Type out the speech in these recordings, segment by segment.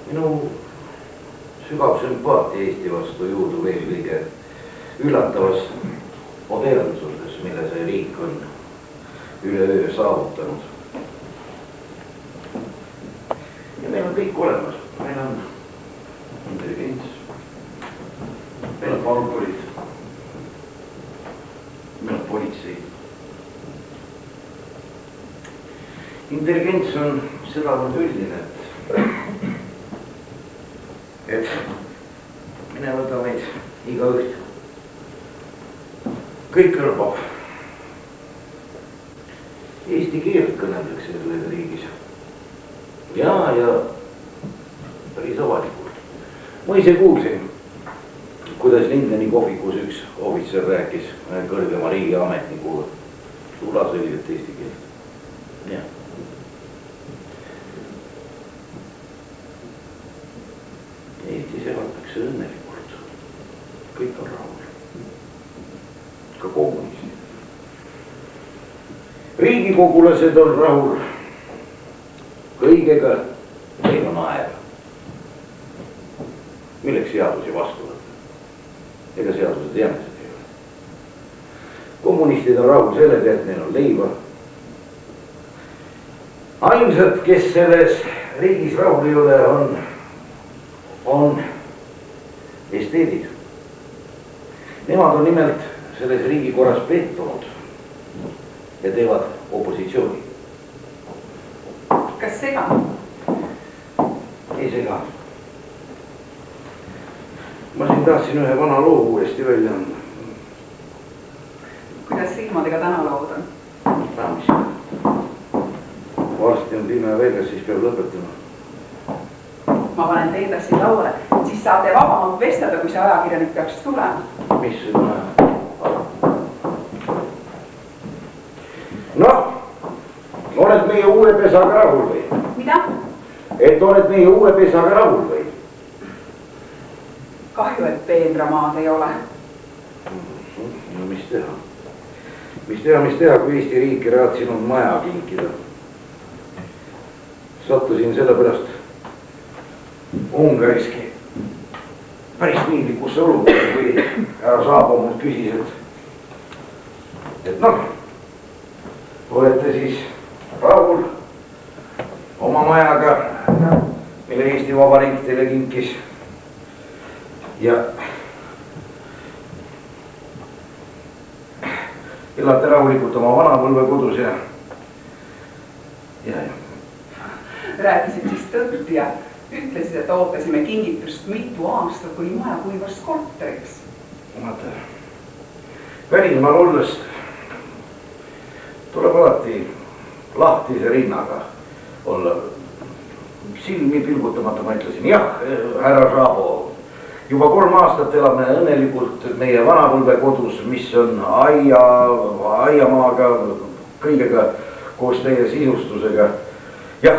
Minu sügav sümpaatia Eesti vastu juurdub eelkõige üllatavas modernsuses, mille see riik on üleöö saavutanud. Ja meil on kõik olemas. Meil on intelligents, meil on palkurid, meil on politsei. Intelligents on sedavõrd üldine, et mine võta meid iga õht. Kõik kõlbab. Eesti keelt kõneldakse selles riigis. Ja päris avalikult. Ma ise kuulsin, kuidas Lindeni kohvikus üks ohvitser rääkis kõrgema riigiametniku sulaselgelt eesti keelt. Ja. Eestis elatakse õnnelikult. Kõik on rahul. Ka kommunistid. Riigikogulased on rahul. Kõigega meil on aega. Milleks seadusi vastu võtta? Ega seadused jänesed ei ole. Kommunistid on rahul sellega, et neil on leiva. Ainsad, kes selles riigis rahul ei ole, on esteedid. Nemad on nimelt selles riigikorras pettunud ja teevad opositsiooni. Kas sega? Ei sega. Ma siin tahtsin ühe vana loo uuesti välja anda. Kuidas silmadega täna lood on? Mis? Varsti on pime väljas, siis peab lõpetama. Ma panen teedad siin lauale, siis saate vabamalt vestelda, kui see ajakirjanik peaks tulema. Mis see tuleb? Noh, oled meie uue pesaga rahul või? Mida? Et oled meie uue pesaga rahul või? Kahju, et peenramaad ei ole. No mis teha? Mis teha, kui Eesti riik ei raadsinud maja kinkida? Sattusin sellepärast Ungariski päris piinlikusse olukorda, kui härra Saabo mult küsis, et noh, olete siis rahul oma majaga, mille Eesti Vabariik teile kinkis ja elate rahulikult oma vanapõlvekodus ja. Rääkisid siis tõtt ja ütlesid, et ootasime kingitust mitu aastat, kuni maja kuivas korteriks. Vaata, välismaal olles tuleb alati lahtise rinnaga olla silmi pilgutamata. Ma ütlesin, jah, härra Saabo, juba 3 aastat elame õnnelikult meie vanapõlvekodus, mis on aiamaaga, kõigega koos teie sisustusega. Jah,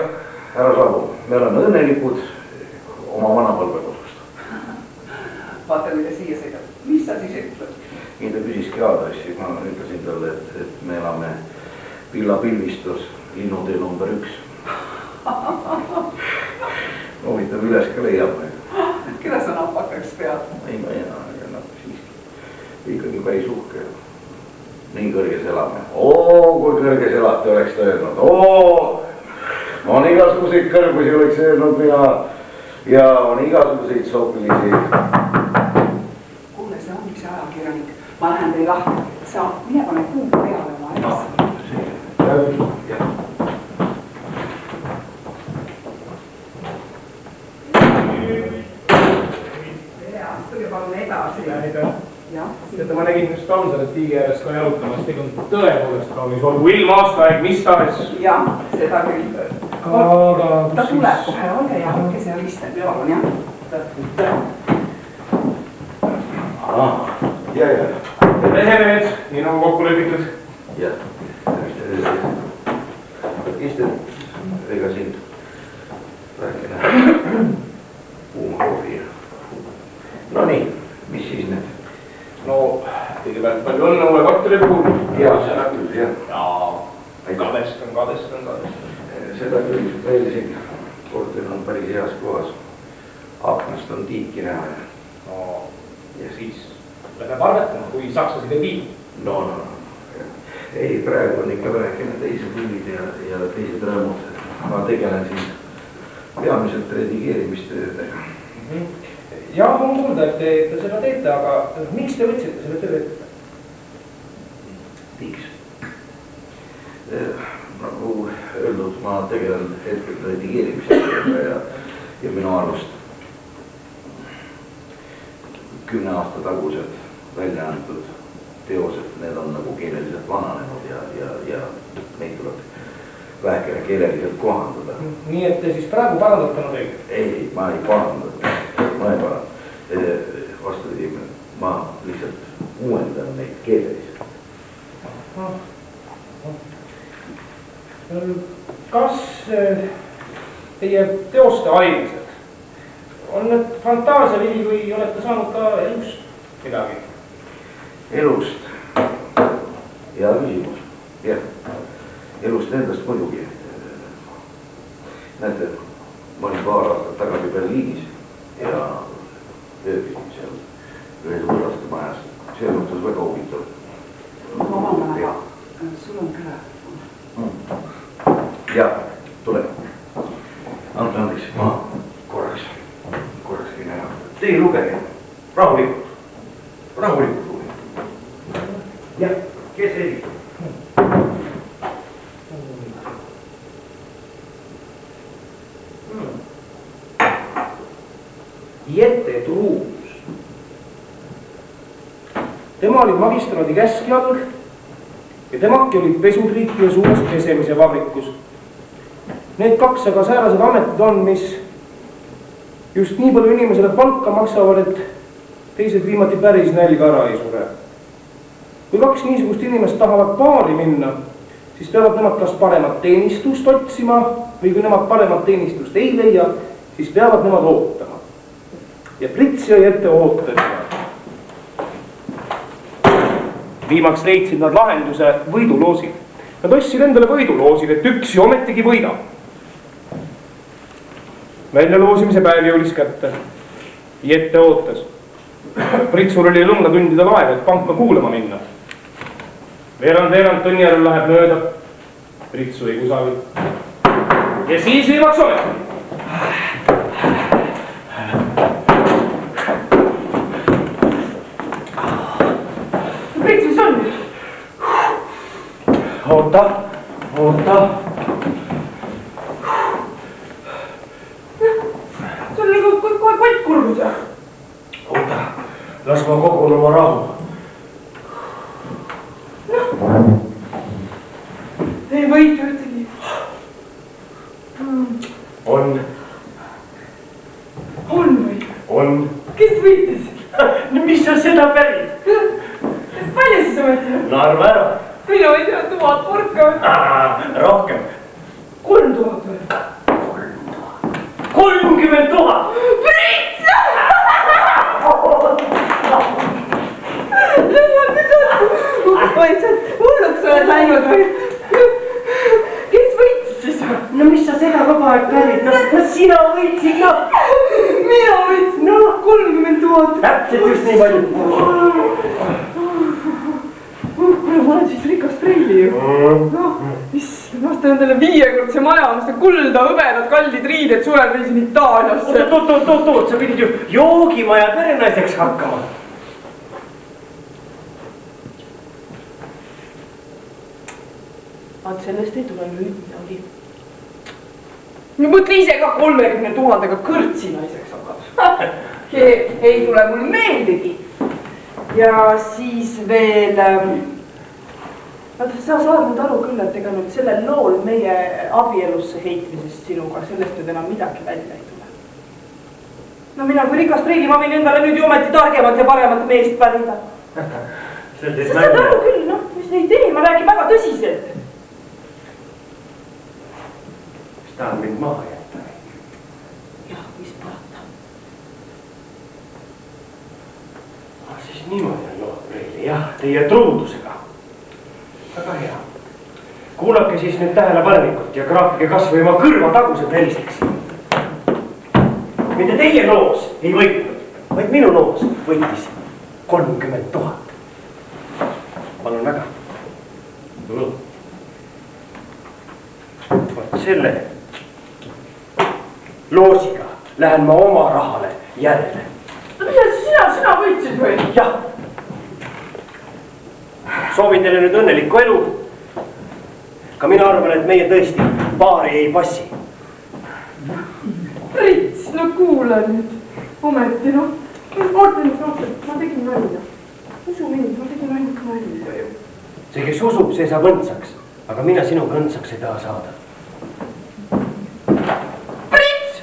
härra Saabo, me oleme õnnelikud oma vanapõlvekodust. Vaata, mida siia sõidab. Mis sa siis ütled? Nii ta küsiski aadressi. Ma ütlesin talle, et me elame Villa Pilvistus, linnutee number 1. Huvitav üles ka leiab. Keda sa napakaks pead? Ei, ma ei siiski. Ikkagi päris uhke. Nii kõrges elame. Kui kõrges elate, oleks ta öelnud. On igasuguseid kõrgusi, oleks öelnud mina. Ja on igasuguseid sopilisi. Kuule, see on üks ajakirjanik. Ma lähen teil lahti. Sa mine pane kuum peale oma ees. Astuge palun edasi. Teate, ma nägin just Tammsaret tiigi äärest ka jalutamas. Teil on tõepoolest kaunis olgu ilm, aastaaeg, mis tahes. Jah, seda küll. Ta tuleb kohe, olge ja olge seal istel, palun, jah. Ja. Lehemehed, nii nagu kokku lepitud. Jah. Istel, ega siin rääkida kuuma kohvi. No nii, mis siis need? No, kõigepealt palju õnne uue korteri puhul. Ja, seda küll, jah. Ja, kadestan. Seda küll, meil siin korter on päris heas kohas. Aknast on tiiki näha. No, ja siis läheb arvetama, kui sakslasid ei viidu. No. Ei, praegu on ikka vähekene teised huvid ja teised rõõmud. Ma tegelen siin peamiselt redigeerimistöödega. Ja, on kuulda, et te seda teete, aga miks te võtsite selle töö ette? Miks? Nagu öeldud, ma tegelen hetkel redigeerimistöödega ja minu arust 10 aasta tagused välja antud teosed, need on nagu keeleliselt vananenud ja neid tuleb vähekene keeleliselt kohandada. Nii et te siis praegu parandate nad õige? Ei, ma ei paranda. Vastupidi, ma lihtsalt uuendan neid keeleliselt. Kas teie teoste ainesed on need fantaasiavili või olete saanud ka elust midagi? Elust? Hea küsimus. Jah, elust endast muidugi. Näete, ma olin paar aastat tagasi Berliinis ja ööbisin seal ühes võõraste majas. See juhtus väga huvitav. Vabandan, aga sul on käe. Jah, tule. Ante andeks, ma korraks võin ära. Teie lugege. Rahulikult lugege. Jah, kes esitab? Jette Truus. Tema oli magistraadi käskjalg ja temaki olid pesutriiki ja suures pesemise vabrikus. Need kaks aga säärased ametid on, mis just nii palju inimesele palka maksavad, et teised viimati päris nälga ära ei sure. Kui kaks niisugust inimest tahavad paari minna, siis peavad nemad kas paremat teenistust otsima või kui nemad paremat teenistust ei leia, siis peavad nemad ootama. Ja Prits jäi ette ootas. Viimaks leidsid nad lahenduse võiduloosid. Nad ostsid endale võiduloosid, et üks ju ometigi võidab. Väljaloosimise päev jõulis kätte. Jette ootas. Pritsul oli lõunatundidel aega, et panka kuulama minna. Veerand tunni järel läheb mööda. Pritsu ei kusagil. Ja siis viimaks ometigi. Prits, mis on nüüd? Oota. See on nagu kohe kottkurvus. Oota, las ma kogun oma rahu. Ei võitu ühtegi. On või? On. Kes võitis? No mis sa seda pärid? Palju siis ometi? Narva ära. Mina ei tea, 1000 porka. Rohkem. 3000 või? 30 000. Prits! Jumal, mis on? Vaid sa hulluks oled läinud või? Kes võitis siis? No mis sa seda kogu aeg pärid? No sina võitsid, no. Mina võitsin? No 30 000. Täpselt just nii palju. Ma olen siis rikas preili ju. Noh, ma ostan endale 5-kordse maja, ma ostan kulda, hõbenad, kallid riided, suvel reisin Itaaliasse. Oot, sa pidid ju joogimaja perenaiseks hakkama. Vaat sellest ei tule nüüd midagi. Mõtle ise ka 30 000-ga kõrtsi naiseks hakkad. Ei tule mulle meeldigi. Ja siis veel... Sa saad nüüd aru küll, et ega nüüd sellel lool meie abielusse heitmisest sinuga, sellest nüüd enam midagi välja ei tule. No mina kui rikas preili, ma võin endale nüüd ju ometi targemat ja paremat meest pärida. Sa saad aru küll, noh, mis ei tee, ma räägin väga tõsiselt. Kas tahad mind maha jätta? Jah, mis parata. Siis niimoodi on lood preili, jah, teie truudusega. Väga hea. Kuulake siis nüüd tähelepanelikult ja kraapige kas või oma kõrva tagused helisteks. mitte teie noos ei võitnud, vaid minu noos võitis 30 000. Palun väga. Vot selle loosiga lähen ma oma rahale järele. Mida sina võitsid või? Jah. Soovin teile nüüd õnnelikku elu. Ka mina arvan, et meie tõesti paari ei passi. Prits, no kuule nüüd. Ometi, noh. Ma tegin nalja. Usu mind, ma tegin ainult nalja. See, kes usub, see saab õndsaks. Aga mina sinuga õndsaks ei taha saada. Prits!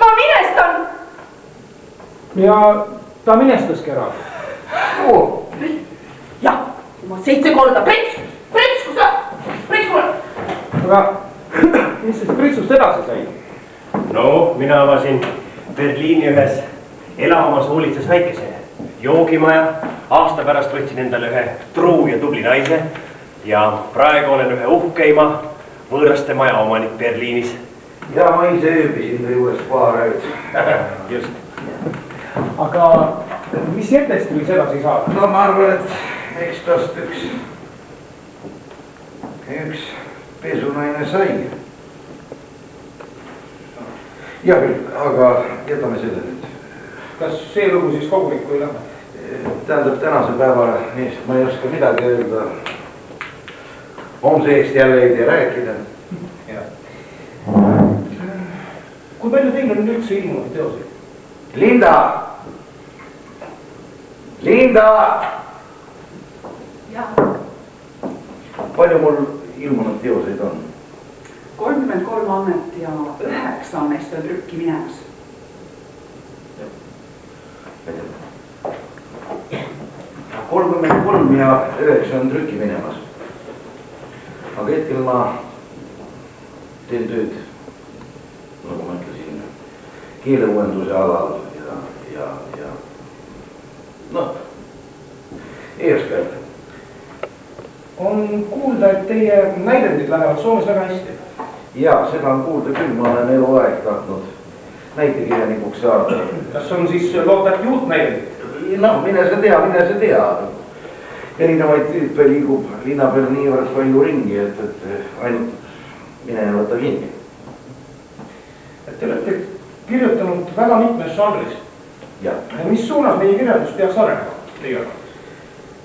Ma minestan! Ja ta minestaski ära. Jah, ma 7 korda. Prits! Prits, kus sa? Prits, kuule! Aga mis siis Pritsust edasi sai? No, mina avasin Berliini ühes elavamas hoolitses väikese joogimaja. Aasta pärast võtsin endale ühe truu ja tubli naise. Ja praegu olen ühe uhkeima võõraste maja omanik Berliinis. Ja ma ise ööbisin juures paar ööd. Just. Aga mis jätest võiks edasi saada? No ma arvan, et eks tast üks pesunaine sai. Ja küll, aga jätame selle nüüd. Kas see lugu siis kogulikku ei lähe? Tähendab tänase päeva neist ma ei oska midagi öelda. Homseest jälle ei tee rääkida. Kui palju teil on üldse ilmunud teoseid? Linda! Linda! Jaa. Palju mul ilmunud teoseid on? 33 annet ja 9 neist on trükki minemas. 33 ja 9 on trükki minemas. Aga hetkel ma teen tööd, nagu ma ütlesin, keeleuuenduse alal ja noh, ei oska öelda. On kuulda, et teie näidendid lähevad Soomes väga hästi. Ja, seda on kuulda küll, ma olen eluaeg tahtnud näitekirjanikuks saada. Kas on siis loodati uut näidendit? No, mine sa tea. Erinevaid tüüpe liigub linna peal niivõrd palju ringi, et ainult mine võtta kinni. Te olete kirjutanud väga mitmes žanris. Mis suunas meie kirjandus peaks arenema?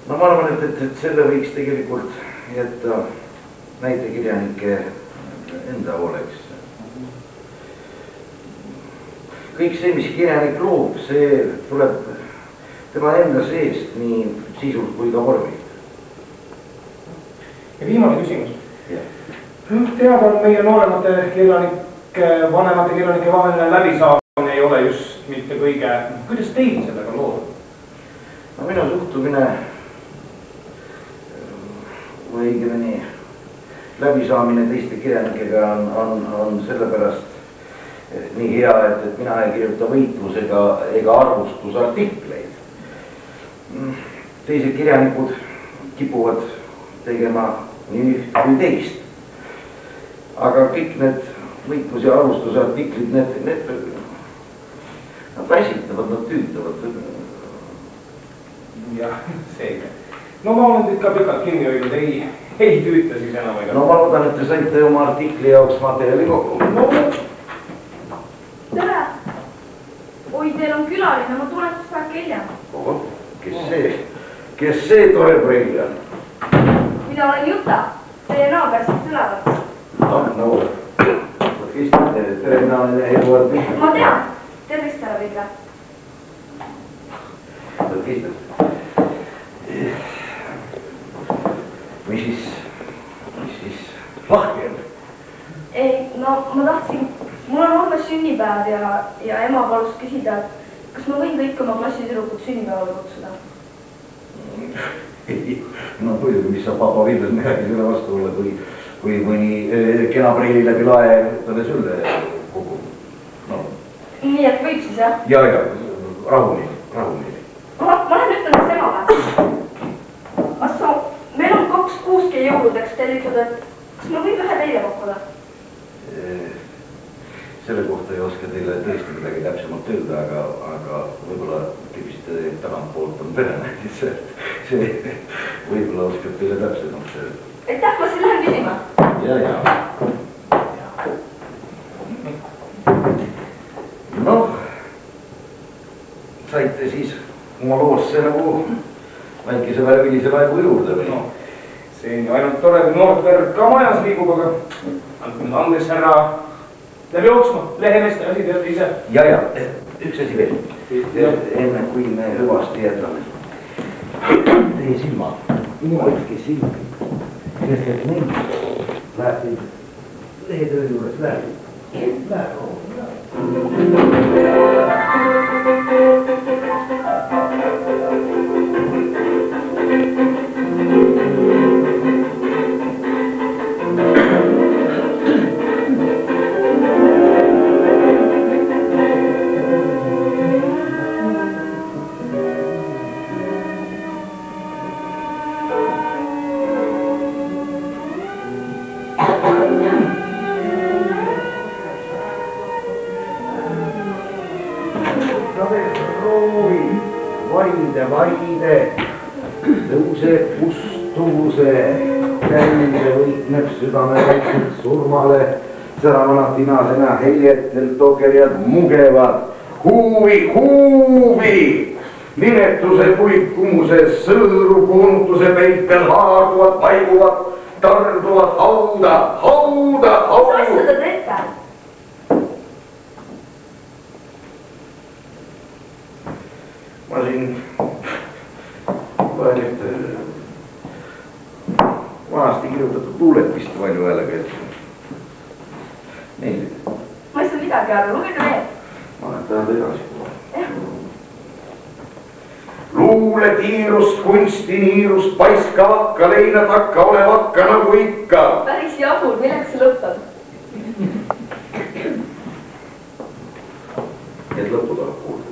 No ma arvan, et selle võiks tegelikult jätta näitekirjanike enda hooleks. Kõik see, mis kirjanik loob, see tuleb tema enda seest nii sisult kui ka vormilt. Ja viimane küsimus. Teada on meie nooremate kirjanike, vanemate kirjanike vaheline läbisaamine ei ole just mitte kõige. Kuidas teil sellega lood? No minu suhtumine või õigemini läbisaamine teiste kirjanikega on sellepärast nii hea, et mina ei kirjuta võitlusega ega arvustusartikleid. Teised kirjanikud kipuvad tegema nii kui teist. Aga kõik need võitlus- ja arvustusartiklid, need väsitavad, nad tüütavad. Jah, seega. No ma olen teid ka pikalt kinni hoidnud, ei tüüta siis enam ega. No ma loodan, et te saite oma artikli jaoks materjali kokku. No. Tere! Oi, teil on külaline, ma tulen siis päev hiljem. Oho, kes see tore prill on? Mina olen Juta, teie naaber siit üleval. No, tere, mina olen Eduard Mihkel. Ma tean, tervist ära Vilja. Mis siis lahti on? Ei, no ma tahtsin, mul on homme sünnipäev ja ema palus küsida, et kas ma võin kõik oma klassitüdrukud sünnipäevale kutsuda? No muidugi, mis sa papa Viljas midagi selle vastu olla, kui mõni kena preili läbi lae talle sülle kogu. No. Nii, et võib siis, jah? Ja, rahuni. Ma lähen ütlen siis emale. Asso, meil on 2 kuuski jõuludeks tellitud, et kas ma võin ühe teile pakkuda? selle kohta ei oska teile tõesti midagi täpsemalt öelda, aga võib-olla tüüpsite tagantpoolt on perenäidis, see võib-olla oskab teile täpsemalt öelda. Aitäh, ma siin lähen küsima. Ja. Noh, saite siis oma loosse nagu väikese värvilise laevu juurde või? No, see on ju ainult tore, kui Noortberg ka majas liigub, aga andke nüüd andeks, härra, läbi jooksma, lehemeeste asi teate ise. Ja, üks asi veel. Enne kui me hüvasti jätame. Teie silmad, hoidke silmi. Keskelt neid läheb lehetöö juures läheb. Vaide, tõuse kustuvuse, käimise võitneb südame väikselt surmale, säravanad tinasena heljetel togerjad mugevad, huuvi, nimetuse puikumuse, sõõru koonutuse peitel haaduvad, vaibuvad, tarduvad hauda. Mis asja te teete? Ma siin loen nüüd vanasti kirjutatud luuletist palju häälega ette. Meeldib. Ma ei saa midagi aru, lugege veel. Ma olen tähenda edasi kuule. Luule tiirust, kunsti niirust, paiska vakka, leina takka, ole vakka nagu ikka. Päris jabur, milleks see lõpeb? Et lõppu tuleb kuulda.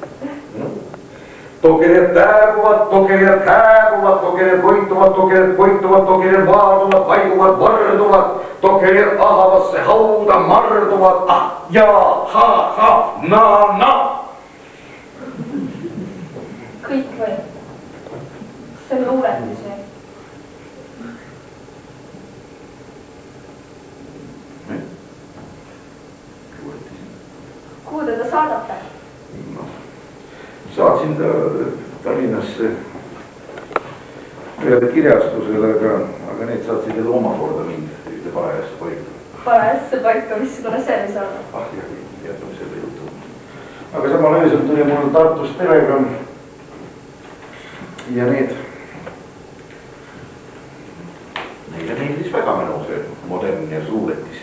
Togerjad hääbuvad, togerjad hääbuvad, togerjad koituvad, togerjad vaaduvad, vaiguvad, varduvad, togerjad ahavasse hauda marduvad, na. Kõik või? See on luuletus või? Kuhu te ta saadate? Saatsin ta Tallinnasse ühele kirjastusele, aga need saatsid jälle omakorda mind ühte parajasse paika. Parajasse paika, missugune see ei saada? Jätame selle jutu. Aga samal öösel tuli mul Tartus perega ja neile meeldis väga minu see modern ja luuletis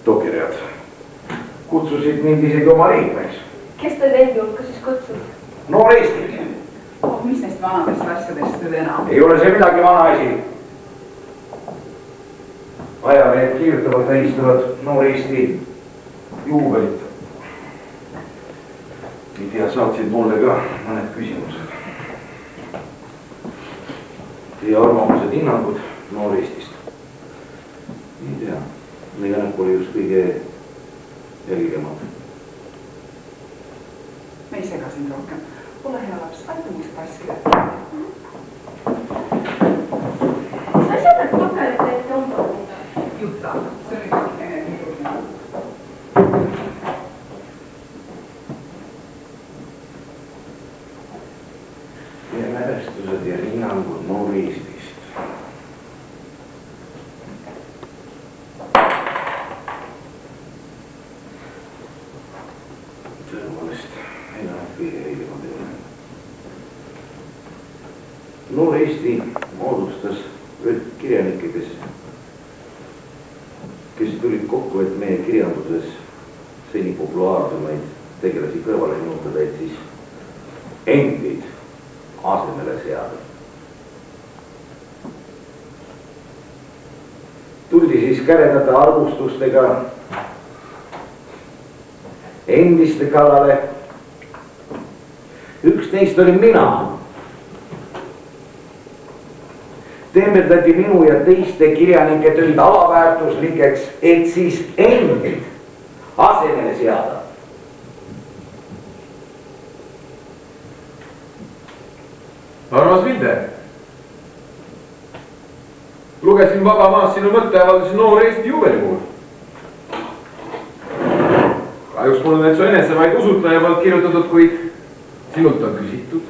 togerjad. Kutsusid mind isegi oma liikmeks. Kes te teid hulka siis kutsud? Noor Eesti. Mis neist vanadest asjadest nüüd enam? Ei ole see midagi vana asi. Ajalehed kirjutavad, tähistavad Noor Eesti juubelit. Ei tea, saatsid mulle ka mõned küsimused. Teie arvamused, hinnangud Noor Eestist. Ei tea, meie näpp oli just kõige jälgemad. Me ei sega sind rohkem. Ole hea laps, aita mul seda asja. Mis asjad need paberid teete umbad? Jutta, see oli kõik enne. Meie mälestused ja hinnangud Noor Eestist. Noor Eesti moodustas ühed kirjanikke, kes tulid kokku, et meie kirjanduses seni populaarsemaid tegelasi kõrvale nihutada, et siis endid asemele seada. Tuldi siis käredate arvustustega endiste kallale. Üks neist oli mina. Tembeldati minu ja teiste kirjanike töid alaväärtuslikeks, et siis endid asemele seada. armas Vilde, lugesin Vaba Maas sinu mõtteavaldusi Noor Eesti juubeli puhul. Kahjuks mul on need su enesevaid usutleja poolt kirjutatud, kuid sinult on küsitud.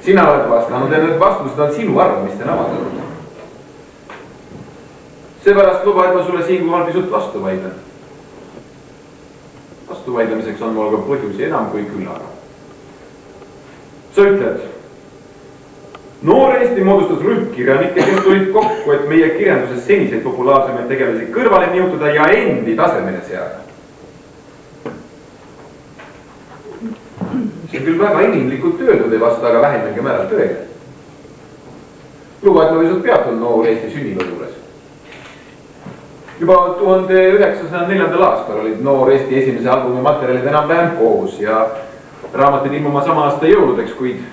Sina oled vastanud ja need vastused on sinu arvamistena avaldanud. Seepärast luba, et ma sulle siinkohal pisut vastu vaidlen. Vastu vaidlemiseks on mul ka põhjusi enam kui küllaga. Sa ütled, Noor Eesti moodustas rühmkirjanikke, kes tulid kokku, et meie kirjanduses seniseid populaarsemaid tegelasi kõrvale niutada ja endi tasemele seada. See on küll väga inimlikult öeldud, ei vasta aga vähemelgi määral tõele. Luba, et ma pisut peatun Noor Eesti sünnipäeva juures. Juba 1904. aastal olid Noor Eesti esimese albumi materjalid enam-vähem koos ja raamat pidi ilmuma sama aasta jõuludeks, kuid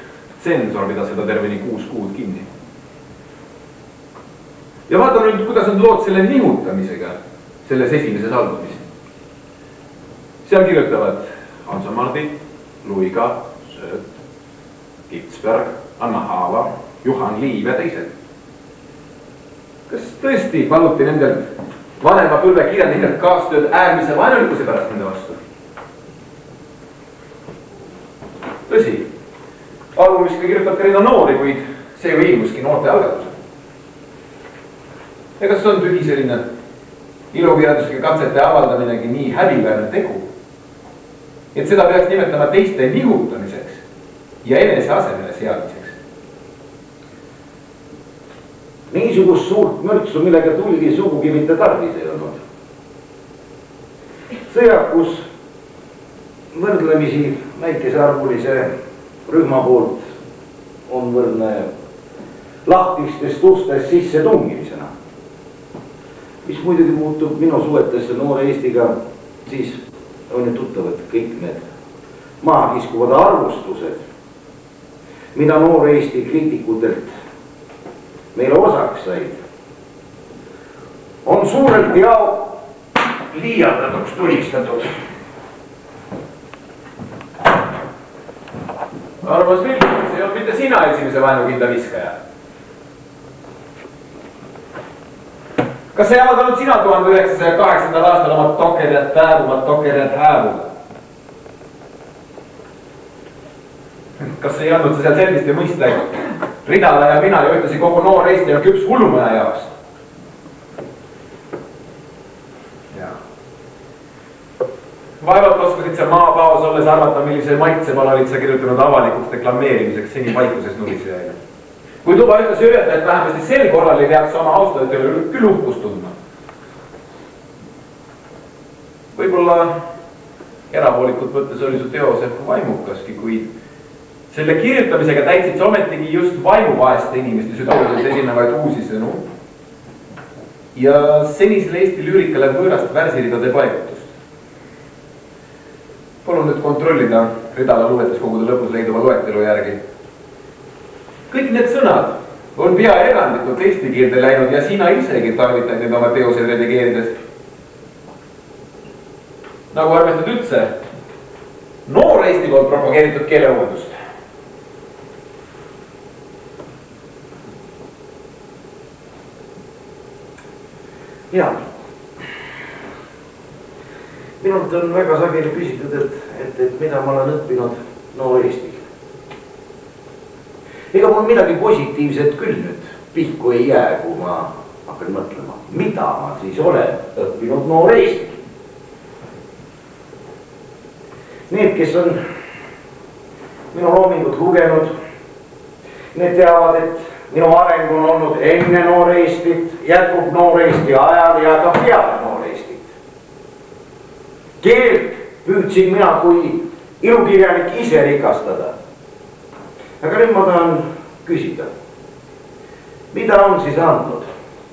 tsensor pidas seda terveni 6 kuud kinni. Ja vaatame nüüd, kuidas on lood selle nihutamisega selles esimeses albumis. Seal kirjutavad Hanso Mardi, Luiga, Sööt, Kitsberg, Anna Haava, Juhan Liiv ja teised. Kas tõesti paluti nendelt vanema põlve kirjanikelt kaastööd äärmise vaenulikkuse pärast nende vastu? Tõsi, albumis ka kirjutab ka rida noori, kuid see ju ilmuski noorte algatusel. Ja kas on tühi selline ilukirjanduslike katsete avaldaminegi nii häbiväärne tegu, et seda peaks nimetama teiste nihutamiseks ja enese asemele seadmiseks? Niisugust suurt mürtsu, millega tulgi sugugi mitte tarvis ei olnud. Sõjakus võrdlemisi väikesearvulise rühma poolt on võrdne lahtistest ustest sisse tungimisena. Mis muidugi muutub minu suhetesse Noore Eestiga, siis on ju tuttavad kõik need maha kiskuvad arvustused, mida Noore Eesti kriitikutelt meile osaks said, on suurelt ja liialdatuks tulistatud. Armas Vilde, see ei olnud mitte sina esimese vaenukinda viskaja. Kas ei avaldanud sina 1908. aastal oma tokerjad pääbumat tokerjad hääbuda? Kas ei andnud sa seal sellist ja mõista, et Ridala ja mina ja ütlesin kogu Noor Eesti on küps hullumaja jaoks? Vaevalt oskasid sa maapaos olles arvata, millise maitsemal olid sa kirjutanud avalikuks deklameerimiseks seni vaikuses nulisejaile. Kui luba ütlesi öelda, et vähemasti sel korral ei peaks oma austajatele küll uhkust tundma. Võib-olla erapoolikult võttes oli su teose vaimukaski, kuid selle kirjutamisega täitsid sa ometigi just vaimuvaeste inimeste südames esinevaid uusi sõnu ja senisele Eesti lüürikale võõrast värsiridade paigutust. Palun nüüd kontrollida Ridala luuletuskogude lõpus leiduva loetelu järgi. Kõik need sõnad on pea eranditult eesti keelde läinud ja sina isegi tarvitad neid oma teoseid redigeerides. Nagu arvestad üldse Noor Eesti poolt propageeritud keeleuuendust. Jaa. Minult on väga sageli küsitud, et mida ma olen õppinud Noor Eestil. Ega mul midagi positiivset küll nüüd pihku ei jää, kui ma hakkan mõtlema, mida ma siis olen õppinud Noor Eestil. Need, kes on minu loomingut lugenud, need teavad, et minu areng on olnud enne Noor Eestit, jätkub Noor Eesti ajal ja ka peale Noor Eestit. Keelt püüdsin mina kui ilukirjanik ise rikastada. Aga nüüd ma tahan küsida, mida on siis andnud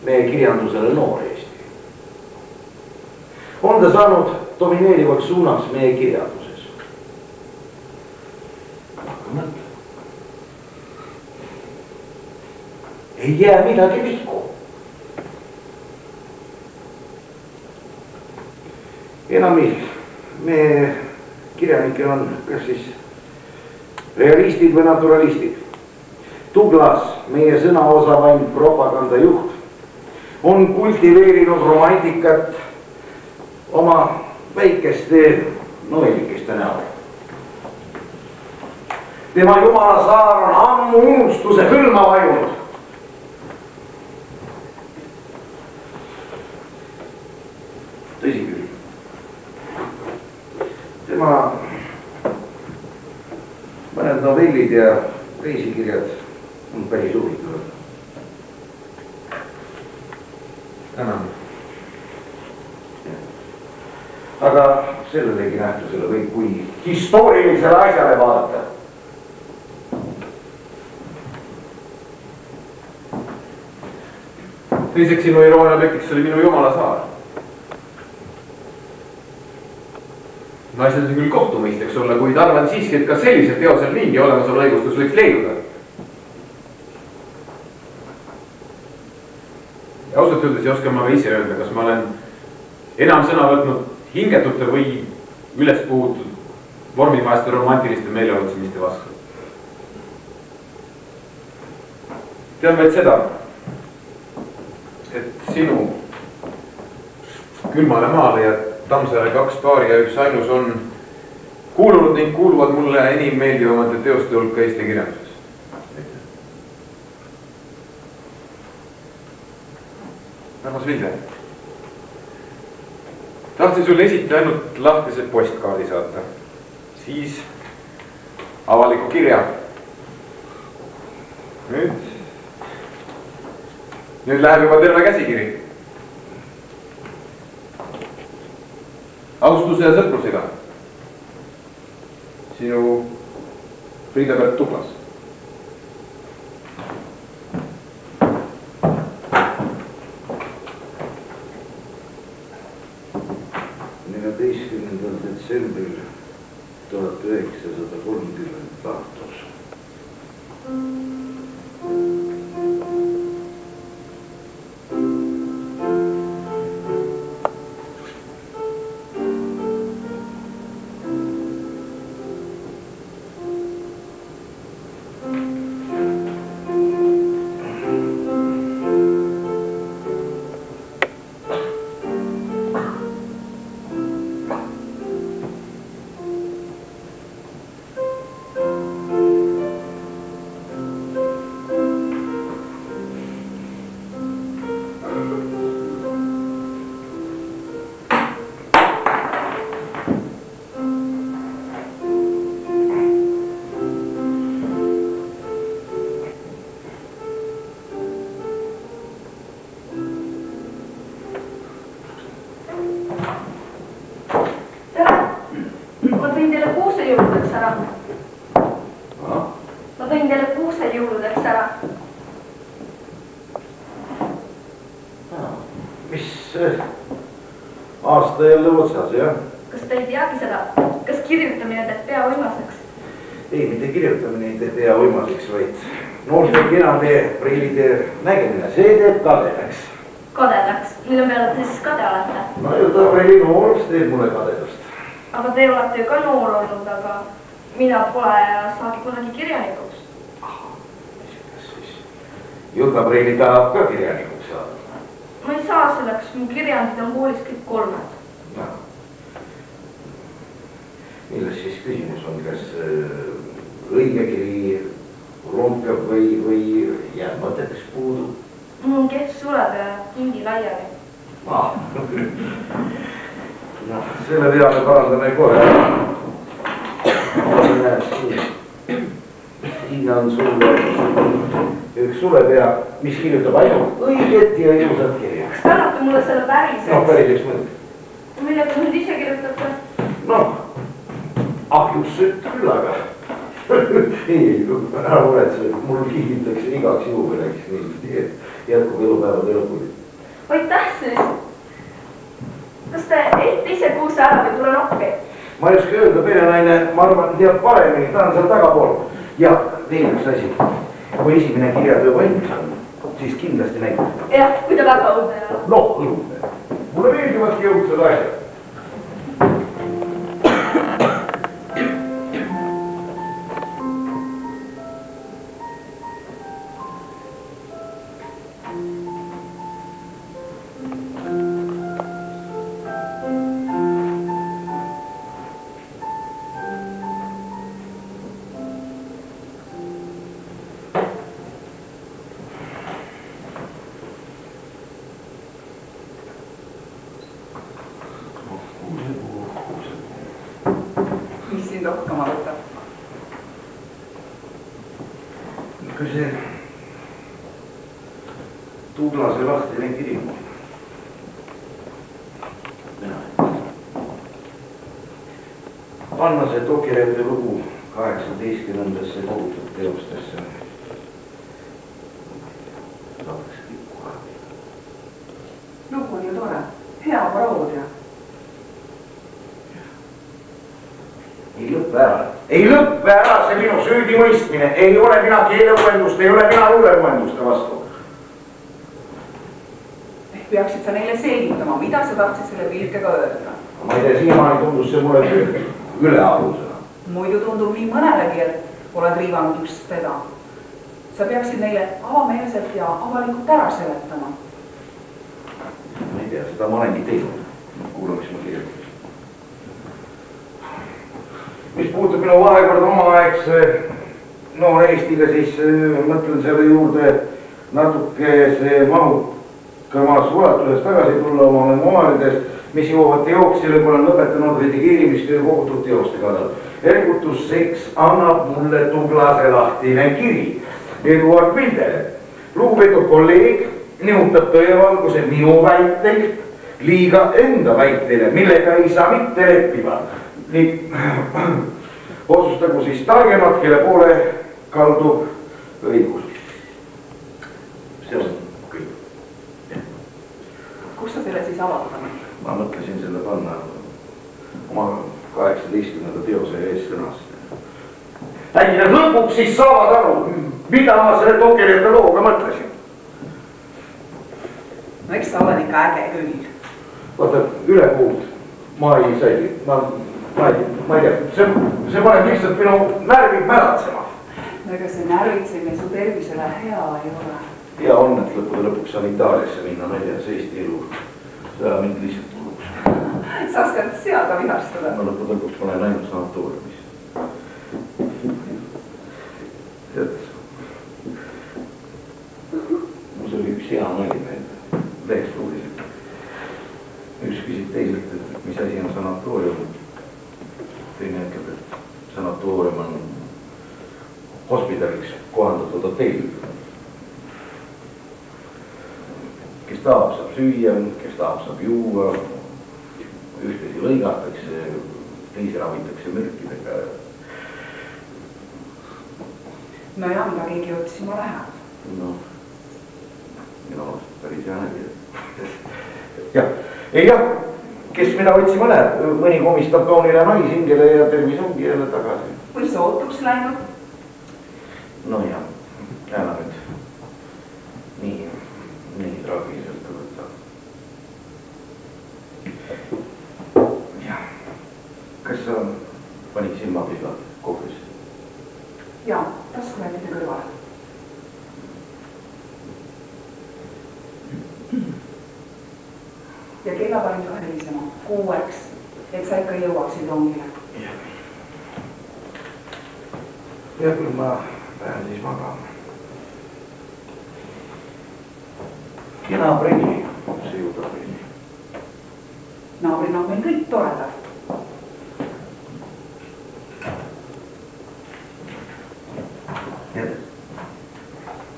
meie kirjandusele Noor Eesti? On ta saanud domineerivaks suunaks meie kirjanduses? Hakka mõtlema. Ei jää midagi vihku. Enamik me kirjanikel on kas siis realistid või naturalistid. Douglas, meie sõnaosavaim propagandajuht, on kultiveerinud romantikat oma väikeste novellikeste näol. Tema Jumala saar on ammu unustuse hõlma vajunud. Tõsi küll. Tema mõned novellid ja reisikirjad on päris huvitavad. Tänan. Aga sellelegi nähtusele võib kui historilisele asjale vaadata. Teiseks sinu iroonia objektiks oli minu Jumala saar. Naised on küll kohtumõisteks olla, kuid arvan siiski, et ka sellisel teosel mingi olemasolu õigustus võiks leiduda. Ja ausalt öeldes ei oska ma ka ise öelda, kas ma olen enam sõna võtnud hingetute või üles puhutud vormivaeste romantiliste meeleolutsemiste vastu. Tean vaid seda, et sinu külmale maale ja Tammsaare 2 paari ja üks ainus on kuulunud ning kuuluvad mulle enim meeldivamate teoste hulka Eesti kirjanduses. Armas Vilde, tahtsin sulle esita ainult lahtise postkaardi saata, siis avaliku kirja. Nüüd läheb juba terve käsikiri. Austuse ja sõprusega. Sinu Friedebert Douglas. Detsembril 1930 Tartus. Aasta jälle otsas, jah? Kas te ei teagi seda? Kas kirjutamine teeb pea uimaseks? Ei, mitte kirjutamine ei tee pea uimaseks, vaid noorte kenade prillide nägemine, see teeb kadedaks. Kadedaks? Mille peale te siis kade olete? No ju ta prelli noorus teeb mulle kadedust. Aga te olete ju ka noor olnud, aga mina pole ja saagi kunagi kirjanikuks. Kas siis Juta-prelli tahab ka kirjanikuks saada? Ma ei saa selleks, mu kirjandid on koolis kõik 3. No. Milles siis küsimus on, kas õige kiri rompeb või jääb mõteteks puudu? Mul on kehv suleb ja kingi laiali. No, selle peale parandame kohe. Siin on sulle üks sulepea, mis kirjutab ainult õiget ja ilusat kirja. Kas te annate mulle selle päriseks? No, päriseks mõnda. Millega te nüüd ise kirjutate? Noh, ahjussütt küll, aga ei, ära muretse, mul kihitakse igaks juubeleks, nii et jätkub elupäevade lõpuni. Aitäh siis! Kas te ehte ise kuuse ära või tulen appi? Ma ei oska öelda, perenaine, ma arvan, teab paremini, ta on seal tagapool. Ja veel üks asi, kui esimene kirjatöö valmis on, siis kindlasti näitab. Jah, kui ta väga õudne on. No, õudne. Mulle meeldivadki õudsed asjad. sind ohkama võtab? Ikka see Tuglase lahtine kiri. Panna see Tokirevde lugu 18. kogutud teostesse. Lugu on ju tore, hea paroodia. Ei lõppe ära see minu süüdimõistmine, ei ole mina keeleuuendust, ei ole mina luuleuuenduste vastu. Ehk peaksid sa neile selgitama, mida sa tahtsid selle pilkega öelda? Ma ei tea, siiamaani tundus see mulle ülealusena. Muidu tundub nii mõnelegi, et oled riivanud just teda. Sa peaksid neile avameelselt ja avalikult ära seletama. Ma ei tea, seda ma olengi teinud. Kuula, mis ma kirjutan. Mis puutub minu vahekord omaaegse noor Eestiga, siis mõtlen selle juurde natuke see mahukamas ulatuses tagasi tulla oma memoaarides, mis jõuavad teoksile, kui olen lõpetanud redigeerimistöö kogutud teoste kallal. Ergutusseks annab mulle Tuglase lahtine kiri. Eduard Vildele, lugupeetud kolleeg, nihutab tõevalguse minu väiteid liiga enda väiteile, millega ei saa mitte leppida. Nii otsustagu siis targemad, kelle poole kaldub õigus. See on kõik. Kus sa selle siis avaldama? Ma mõtlesin selle panna oma 18. teose ees sõnast. Äkki nad lõpuks siis saavad aru, mida ma selle Tokirevde looga mõtlesin. No eks sa oled ikka äge küll. Vaata, ülepuud ma ei säili. Ma ei tea, see paneb lihtsalt minu närvid märatsema. No ega see närvitsemine su tervisele hea ei ole. Hea on, et lõpuks saan Itaaliasse minna, ma ei tea, see Eesti elu. See mind lihtsalt kuluks. Sa oskad seal ka vihastada. Ma lõpuks ma olen ainult sanatooriumis. Tead, mul oli üks hea nali meil lehest uudised. Üks küsib teiselt, et mis asi on sanatoorium. Teine ütleb, et sanatoorium on hospidaliks kohandatud hotell. Kes tahab, saab süüa, kes tahab, saab juua. Ühtesi lõigatakse, teisi ravitakse mürkidega. No ja mida keegi otsima läheb? No, minu arust päris hea nägi. Jah, kes mida otsima läheb, mõni komistab kaunile naishingele ja tervis ongi jälle tagasi. Või sootuks läinud? No jah, ära nüüd nii traagiliselt võtta. Jah, kas sa panid silmapillad kohvis? Jaa, taskuläkide kõrval. Ja kella panin ka helisema 6, et sa ikka jõuaksid rongile. Ja küll ma lähen siis magama. Kena prenni, see juurde prenni. Naabrid on meil kõik toredad.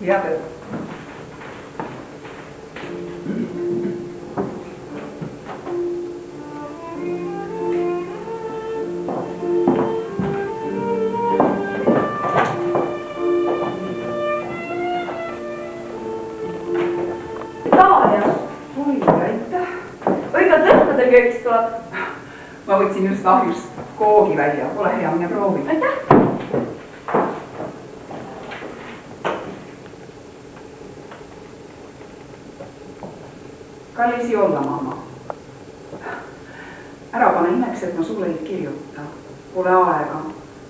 Head ööd. Ma võtsin just ahjust koogi välja, ole hea, mine proovi. Aitäh! Kallis ei olla, mamma. Ära pane imeks, et ma sulle ei kirjuta. Pole aega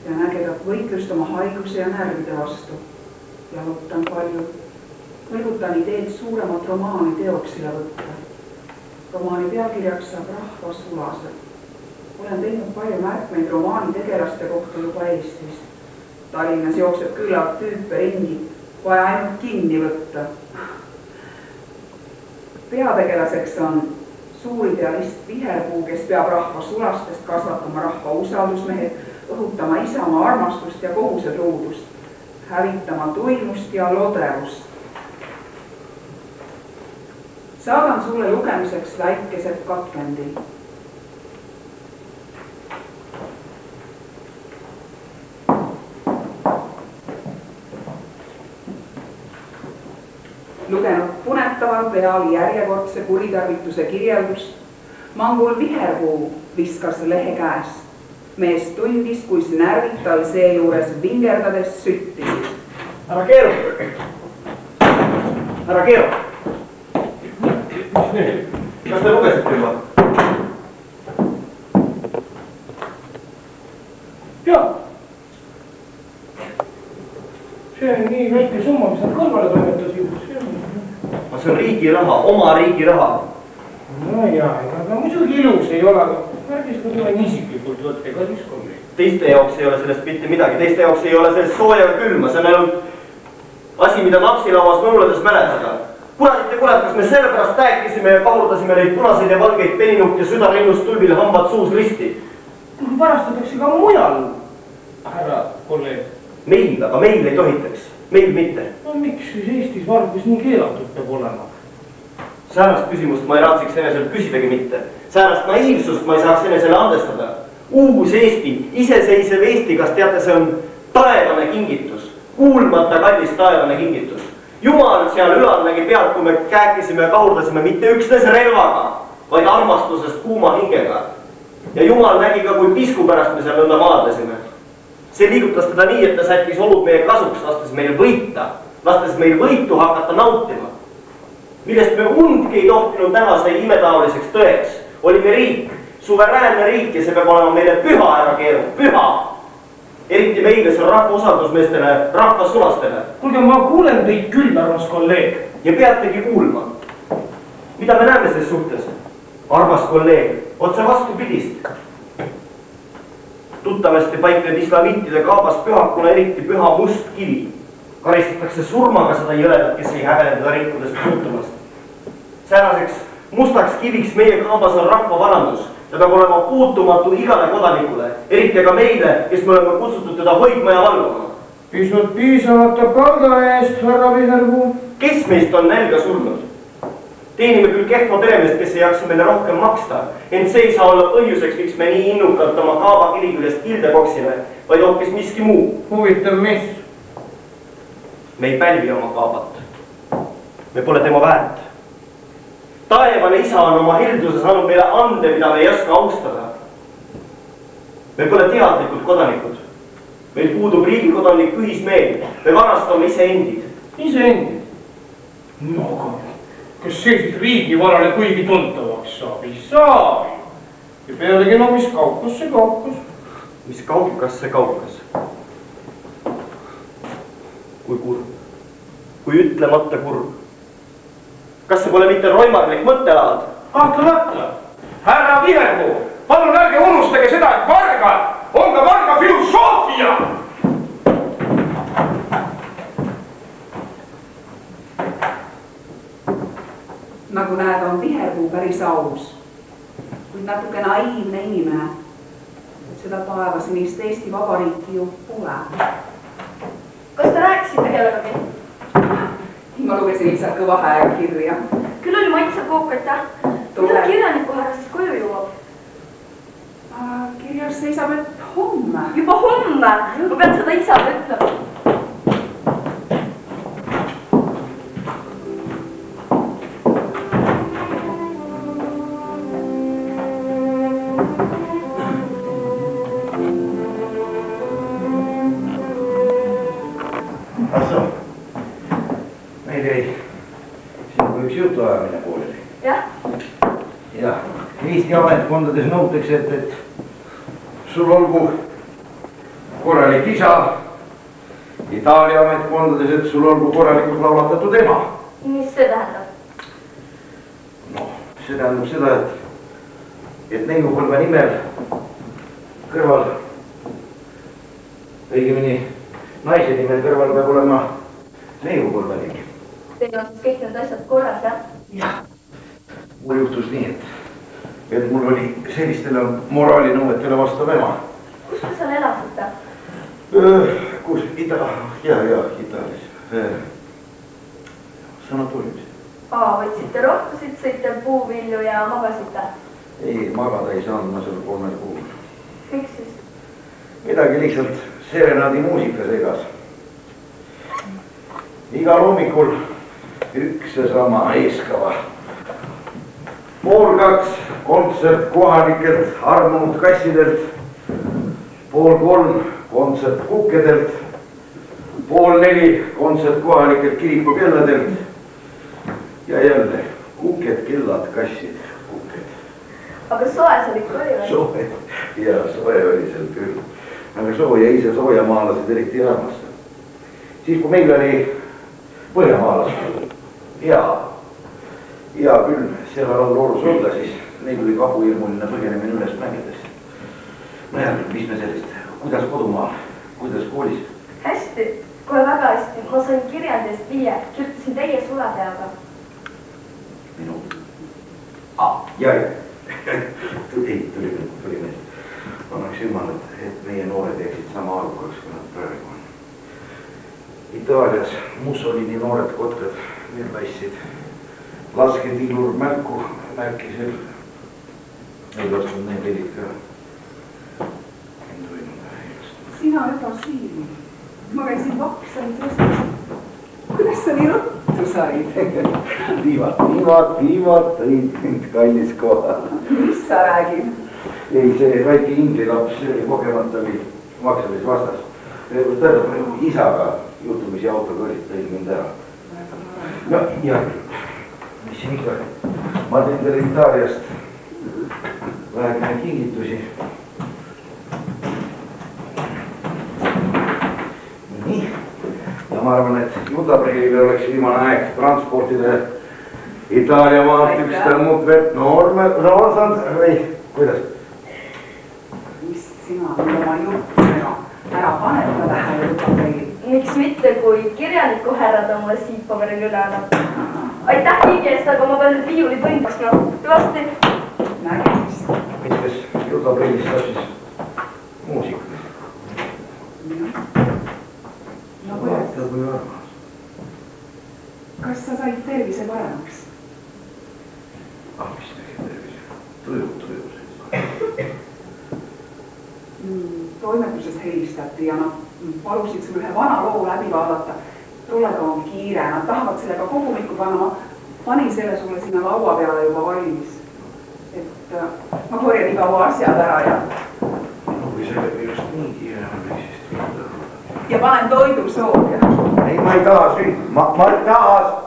ja nägedat võitlust oma haiguse ja närvide vastu. Jalutan palju. Võigutan ideed suuremat romaani teoksile võtta. Romaani pealkirjaks saab rahva sulased. Olen teinud palju märkmeid romaani tegelaste kohta juba Eestis. Tallinnas jookseb küllalt tüüpe ringi, vaja ainult kinni võtta. Peategelaseks on suuridealist viherpuu, kes peab rahva sulastest kasvatama rahva usaldusmehed, õhutama isamaa armastust ja kohusetruudust, hävitama tuimust ja lodevust. Saadan sulle lugemiseks väikesed katkendi. Lugenud punetaval peal järjekordse kuritarvituse kirjeldust, mangul viherpuu viskas lehe käest. Mees tundis, kui närvid tal seejuures vingerdades süttisid. Härra Keero! Härra Keero! Mis nüüd? Kas te lugesite juba? Jaa. See on nii väike summa, mis nad kõrvale toimetasid. See on riigi raha, oma riigi raha. No jaa, ega muidugi ilus ei ole, aga märgis ka tulen isiklikult võtte ka siis kolleeg. Teiste jaoks ei ole sellest mitte midagi, teiste jaoks ei ole sellest sooja ja külma, see on ainult asi, mida napsilauas mõnulades mäletada. Kurat, kas me sellepärast rääkisime ja kahurdasime neid punaseid ja valgeid peninukki südarinnust tulbil hambad suus risti. Parastatakse ka mujal, härra kolleeg. Meil, aga meil ei tohitaks, meil mitte. No miks siis Eestis vargus nii keelatud peab olema? Säärast küsimust ma ei raatsiks eneselt küsidagi mitte. Säärast naiivsust ma ei saaks enesele andestada. Uus Eesti, iseseisev Eesti, kas teate, see on taevane kingitus. Kuulmata kallis taevane kingitus. Jumal seal ülal nägi pealt, kui me kääkisime ja kahurdasime mitte üksnes relvaga, vaid armastusest kuuma hingega. Ja Jumal nägi ka, kui pisku pärast me seal nõnda maadlesime. See liigutas teda nii, et ta sättis olud meie kasuks, lastes meil võita, lastes meil võitu hakata nautima. Millest me undki ei tohtinud näha sai imetaoliseks tõeks. Olime riik, suveräänne riik ja see peab olema meile püha, härra Keeru, püha. Eriti meile, see on rahva usaldusmeestele, rahva sulastele. Kuulge, ma kuulen teid küll, armas kolleeg. Ja peategi kuulma. Mida me näeme selles suhtes? Armas kolleeg, otse vastupidist. Tuttavasti paikneb islamittide kaabas pühakuna eriti püha must kivi. Karistatakse surmaga seda jõledat, kes ei hävene teda rikkudest puutumast. Sääraseks mustaks kiviks meie kaabas on rahva varandus. Ta peab olema puutumatu igale kodanikule, eriti ka meile, kes me oleme kutsutud teda hoidma ja valvama. Pisut piisamata palga eest, härra Viherpuu. Kes meist on nälga surnud? Teenime küll kehva peremeest, kes ei jaksa meile rohkem maksta, ent see ei saa olla põhjuseks, miks me nii innukalt oma kaaba kili küljest kilde koksime, vaid hoopis miski muu. Huvitav, mis? Me ei pälvi oma kaabat. Me pole tema väärt. Taevane isa on oma helduses andnud meile ande, mida me ei oska austada. Me pole teadlikud kodanikud. Meil puudub riigikodanik ühismeel. Me varastame iseendid. Iseendid? No, kas see siis riigivarale kuigi tuntavaks saab? Ei saa. Ja pealegi, no mis kaukas see kaukas? Mis kaukas see kaukas? Kui kurb. Kui ütlemata kurb. Kas see pole mitte roimarlik mõttelaad? Kahtlemata. Härra Viherpuu, palun ärge unustage seda, et varga on ka varga filosoofia. Nagu näed, on Viherpuu päris aus, kuid natuke naiivne inimene, et seda taevasinist Eesti Vabariiki ju pole. Kas te rääkisite kellegagi? Ma lugesin lihtsalt kõva häälega kirja. Küll oli maitsev kook, aitäh. Mida kirjaniku härra siis koju jõuab? Kirjas seisab, et homme. Juba homme? Ma pean seda isale ütlema. Jutuajamine pooleli. Jah? Ja Eesti ametkondades nõutakse, et sul olgu korralik isa. Itaalia ametkondades, et sul olgu korralikult laulatatud ema. Mis see tähendab? No, see tähendab seda, et neiupõlve nimel kõrval, õigemini naise nimel kõrval peab olema neiupõlve nimi. Teil on siis kõik need asjad korras, jah? Jah. Mul juhtus nii, et mul oli sellistele moraalinõuetele vastav ema. Kus sa seal elasid? Kus Itaalias. Sanatooriumis. Võtsite rohtusid, sõite puuvilju ja magasite? Ei, magada ei saanud ma seal 3 kuul. Miks siis? Midagi lihtsalt serenaadi muusika segas. Igal hommikul üks ja sama eeskava. 1:30 kontsert kohalikelt armunud kassidelt. 2:30 kontsert kukkedelt. 3:30 kontsert kohalikelt kirikukelladelt. Ja jälle kuked, kellad, kassid, kuked. Aga soe seal ikka oli või? Soe, ja soe oli seal küll. Aga sooja ise soojamaalased eriti ei armasta. Siis kui meil oli põhjamaalased ja küll seal all loorus olla, siis neil oli kabuhirmuline põgenemine üles mängedest. Nojah, mis me sellist, kuidas kodumaal, kuidas koolis? Hästi, kohe väga hästi. Ma sain kirjandist 5, kirjutasin teie sulapeaga. Minu? Ja. Tuli meil. Annaks jumal, et meie noored jääksid sama arukaks, kui nad praegu on. Itaalias Mussolini noored kotkad veel väissid. Lasketiilur märkis veel. Ei lasknud need helid ka. Sina juba siin. Ma käisin vaksanud tõstas. Kuidas sa nii ruttu said? Viivad tõid mind kallis kohal. Mis sa räägid? Ei, see väike inglilaps, see oli kogemata oli maksamis vastas. Tähendab, isaga juhtumisi autoga olid, tõid mind ära. No ja, mis siin ikka, ma teen teile Itaaliast vähekene kingitusi. Nii, ja ma arvan, et Judapreile oleks viimane aeg transportida Itaalia maalt üks tõmmut vett noorsand või kuidas? Mis sina oma juttudega ära paneta tähele Judapreili? Miks mitte, kui kirjaniku härrad on mulle siitpaberil üle annab. Aitäh higi eest, aga ma pean nüüd viiuli põndma. Hüvasti. Nägemist. Mitmes Judapreilist saab siis muusikas? No kuidas? Vaata kui armas. Kas sa said tervise paremaks? Mis nägi tervise? Tuju. Toimetuses helistati ja nad palusid sul ühe vana loo läbi vaadata. Tollega on kiire, nad tahavad sellega kogumikku panna. Ma panin selle sulle sinna laua peale juba valmis. Et ma korjan nii kaua asjad ära ja... No kui sellega just nii kiire on, siis tuleb. Ja panen toidu sooja. Ei, ma ei taha süüd. Ma ei taha...